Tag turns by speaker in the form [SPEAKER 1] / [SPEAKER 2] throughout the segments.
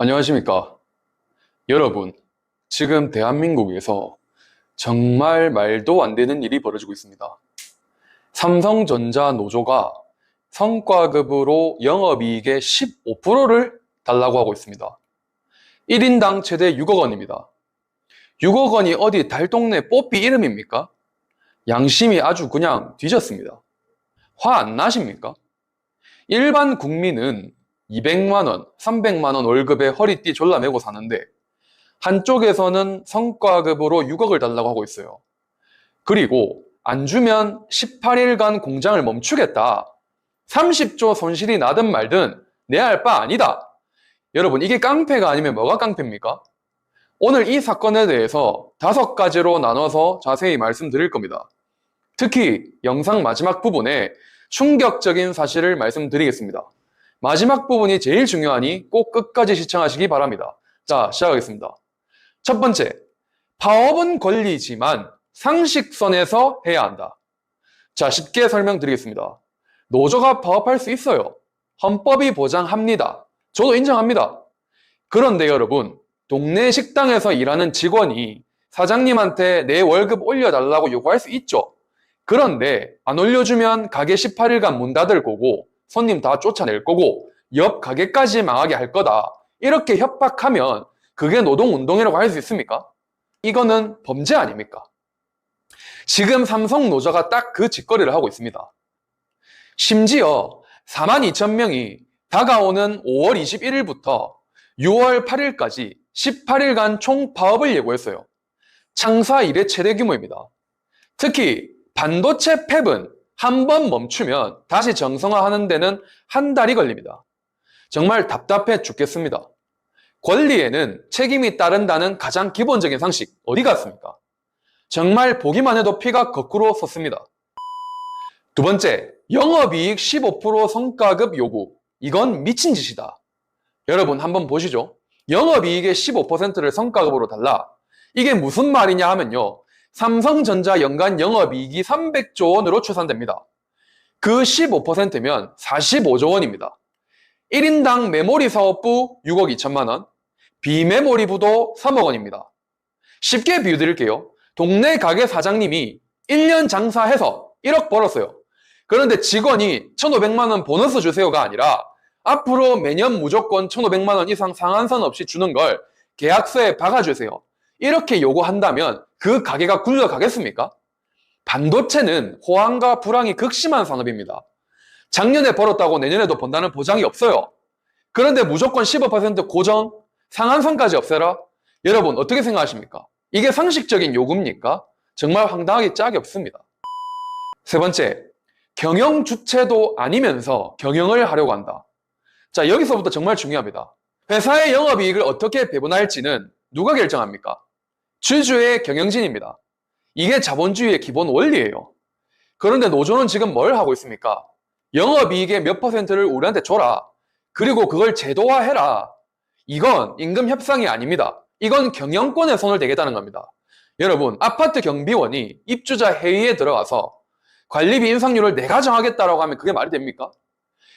[SPEAKER 1] 안녕하십니까. 여러분, 지금 대한민국에서 정말 말도 안 되는 일이 벌어지고 있습니다. 삼성전자 노조가 성과급으로 영업이익의 15%를 달라고 하고 있습니다. 1인당 최대 6억 원입니다. 6억 원이 어디 달동네 뽀삐 이름입니까? 양심이 아주 그냥 뒤졌습니다. 화 안 나십니까? 일반 국민은 200만 원, 300만 원 월급에 허리띠 졸라매고 사는데 한쪽에서는 성과급으로 6억을 달라고 하고 있어요. 그리고 안 주면 18일간 공장을 멈추겠다. 30조 손실이 나든 말든 내 알 바 아니다. 여러분, 이게 깡패가 아니면 뭐가 깡패입니까? 오늘 이 사건에 대해서 5가지로 나눠서 자세히 말씀드릴 겁니다. 특히 영상 마지막 부분에 충격적인 사실을 말씀드리겠습니다. 마지막 부분이 제일 중요하니 꼭 끝까지 시청하시기 바랍니다. 자, 시작하겠습니다. 첫 번째, 파업은 권리지만 상식선에서 해야 한다. 자, 쉽게 설명드리겠습니다. 노조가 파업할 수 있어요. 헌법이 보장합니다. 저도 인정합니다. 그런데 여러분, 동네 식당에서 일하는 직원이 사장님한테 내 월급 올려달라고 요구할 수 있죠. 그런데 안 올려주면 가게 18일간 문 닫을 거고 손님 다 쫓아낼 거고 옆 가게까지 망하게 할 거다. 이렇게 협박하면 그게 노동운동이라고 할 수 있습니까? 이거는 범죄 아닙니까? 지금 삼성 노조가 딱 그 짓거리를 하고 있습니다. 심지어 42,000명이 다가오는 5월 21일부터 6월 8일까지 18일간 총파업을 예고했어요. 창사 이래 최대 규모입니다. 특히 반도체 팹은 한 번 멈추면 다시 정상화하는 데는 한 달이 걸립니다. 정말 답답해 죽겠습니다. 권리에는 책임이 따른다는 가장 기본적인 상식 어디 갔습니까? 정말 보기만 해도 피가 거꾸로 솟습니다. 두 번째, 영업이익 15% 성과급 요구. 이건 미친 짓이다. 여러분 한번 보시죠. 영업이익의 15%를 성과급으로 달라. 이게 무슨 말이냐 하면요. 삼성전자 연간 영업이익이 300조 원으로 추산됩니다. 그 15%면 45조 원입니다. 1인당 메모리 사업부 6억 2천만 원, 비메모리부도 3억 원입니다. 쉽게 비유드릴게요. 동네 가게 사장님이 1년 장사해서 1억 벌었어요. 그런데 직원이 1,500만 원 보너스 주세요가 아니라 앞으로 매년 무조건 1,500만 원 이상 상한선 없이 주는 걸 계약서에 박아주세요. 이렇게 요구한다면 그 가게가 굴러가겠습니까? 반도체는 호황과 불황이 극심한 산업입니다. 작년에 벌었다고 내년에도 번다는 보장이 없어요. 그런데 무조건 15% 고정, 상한선까지 없애라? 여러분 어떻게 생각하십니까? 이게 상식적인 요구입니까? 정말 황당하기 짝이 없습니다. 세 번째, 경영 주체도 아니면서 경영을 하려고 한다. 자, 여기서부터 정말 중요합니다. 회사의 영업이익을 어떻게 배분할지는 누가 결정합니까? 주주의 경영진입니다. 이게 자본주의의 기본 원리예요. 그런데 노조는 지금 뭘 하고 있습니까? 영업이익의 몇 퍼센트를 우리한테 줘라. 그리고 그걸 제도화해라. 이건 임금 협상이 아닙니다. 이건 경영권에 손을 대겠다는 겁니다. 여러분, 아파트 경비원이 입주자 회의에 들어가서 관리비 인상률을 내가 정하겠다라고 하면 그게 말이 됩니까?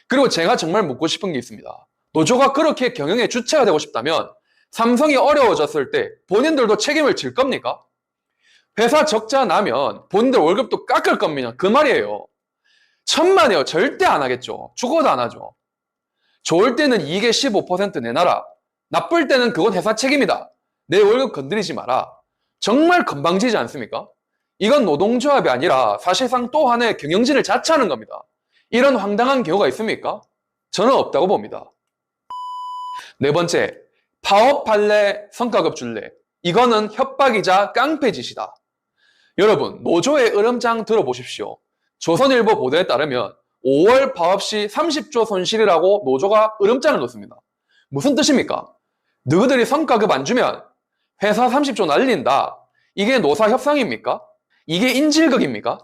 [SPEAKER 1] 그리고 제가 정말 묻고 싶은 게 있습니다. 노조가 그렇게 경영의 주체가 되고 싶다면 삼성이 어려워졌을 때 본인들도 책임을 질 겁니까? 회사 적자 나면 본인들 월급도 깎을 겁니다. 그 말이에요. 천만에요. 절대 안 하겠죠. 죽어도 안 하죠. 좋을 때는 이익의 15% 내놔라. 나쁠 때는 그건 회사 책임이다. 내 월급 건드리지 마라. 정말 건방지지 않습니까? 이건 노동조합이 아니라 사실상 또 하나의 경영진을 자처하는 겁니다. 이런 황당한 경우가 있습니까? 저는 없다고 봅니다. 네 번째, 파업할래, 성과급 줄래. 이거는 협박이자 깡패짓이다. 여러분, 노조의 으름장 들어보십시오. 조선일보 보도에 따르면 5월 파업 시 30조 손실이라고 노조가 으름장을 넣습니다. 무슨 뜻입니까? 너희들이 성과급 안 주면 회사 30조 날린다. 이게 노사 협상입니까? 이게 인질극입니까?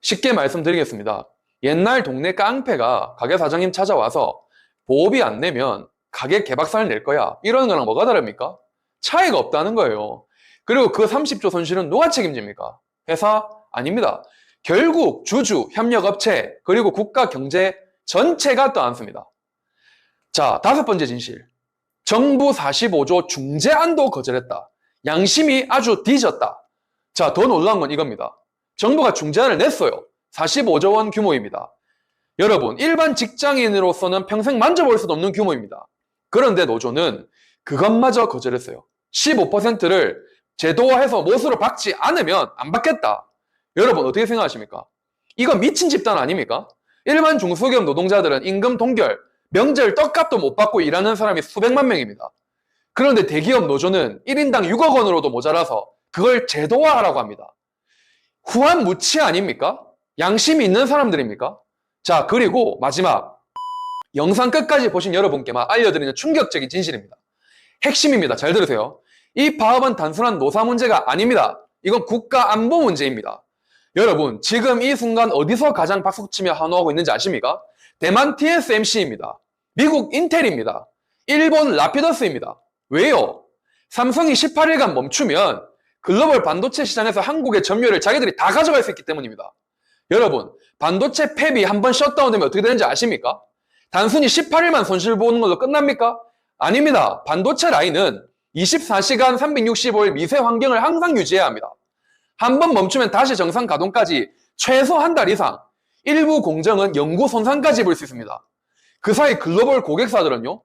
[SPEAKER 1] 쉽게 말씀드리겠습니다. 옛날 동네 깡패가 가게 사장님 찾아와서 보호비 안 내면 가게 개박살 낼 거야. 이러는 거랑 뭐가 다릅니까? 차이가 없다는 거예요. 그리고 그 30조 손실은 누가 책임집니까? 회사? 아닙니다. 결국 주주, 협력업체, 그리고 국가 경제 전체가 떠안습니다. 자, 5번째 진실. 정부 45조 중재안도 거절했다. 양심이 아주 뒤졌다. 자, 더 놀라운 건 이겁니다. 정부가 중재안을 냈어요. 45조 원 규모입니다. 여러분, 일반 직장인으로서는 평생 만져볼 수도 없는 규모입니다. 그런데 노조는 그것마저 거절했어요. 15%를 제도화해서 못으로 박지 않으면 안 받겠다. 여러분, 어떻게 생각하십니까? 이거 미친 집단 아닙니까? 일반 중소기업 노동자들은 임금 동결, 명절 떡값도 못 받고 일하는 사람이 수백만 명입니다. 그런데 대기업 노조는 1인당 6억 원으로도 모자라서 그걸 제도화하라고 합니다. 후한무치 아닙니까? 양심이 있는 사람들입니까? 자, 그리고 마지막, 영상 끝까지 보신 여러분께만 알려드리는 충격적인 진실입니다. 핵심입니다. 잘 들으세요. 이 파업은 단순한 노사 문제가 아닙니다. 이건 국가 안보 문제입니다. 여러분, 지금 이 순간 어디서 가장 박수치며 환호하고 있는지 아십니까? 대만 TSMC입니다. 미국 인텔입니다. 일본 라피더스입니다. 왜요? 삼성이 18일간 멈추면 글로벌 반도체 시장에서 한국의 점유율을 자기들이 다 가져갈 수 있기 때문입니다. 여러분, 반도체 팹이 한번 셧다운되면 어떻게 되는지 아십니까? 단순히 18일만 손실 보는 걸로 끝납니까? 아닙니다. 반도체 라인은 24시간 365일 미세 환경을 항상 유지해야 합니다. 한번 멈추면 다시 정상 가동까지 최소 한 달 이상, 일부 공정은 영구 손상까지 입을 수 있습니다. 그 사이 글로벌 고객사들은요,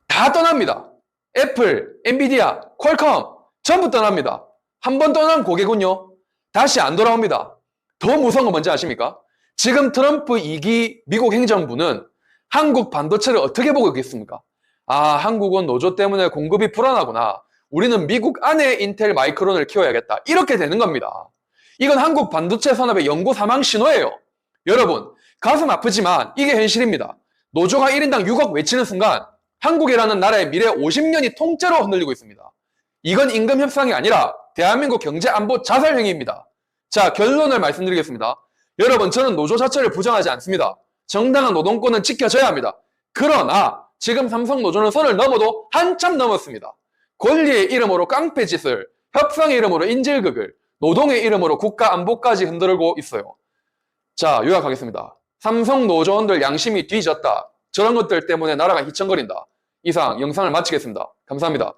[SPEAKER 1] 다 떠납니다. 애플, 엔비디아, 퀄컴 전부 떠납니다. 한번 떠난 고객은요, 다시 안 돌아옵니다. 더 무서운 건 뭔지 아십니까? 지금 트럼프 2기 미국 행정부는 한국 반도체를 어떻게 보고 있겠습니까? 아, 한국은 노조 때문에 공급이 불안하구나. 우리는 미국 안에 인텔 마이크론을 키워야겠다. 이렇게 되는 겁니다. 이건 한국 반도체 산업의 영구 사망 신호예요. 여러분, 가슴 아프지만 이게 현실입니다. 노조가 1인당 6억 외치는 순간 한국이라는 나라의 미래 50년이 통째로 흔들리고 있습니다. 이건 임금 협상이 아니라 대한민국 경제 안보 자살 행위입니다. 자, 결론을 말씀드리겠습니다. 여러분, 저는 노조 자체를 부정하지 않습니다. 정당한 노동권은 지켜져야 합니다. 그러나 지금 삼성 노조는 선을 넘어도 한참 넘었습니다. 권리의 이름으로 깡패짓을, 협상의 이름으로 인질극을, 노동의 이름으로 국가 안보까지 흔들고 있어요. 자, 요약하겠습니다. 삼성 노조원들 양심이 뒤졌다. 저런 것들 때문에 나라가 휘청거린다. 이상 영상을 마치겠습니다. 감사합니다.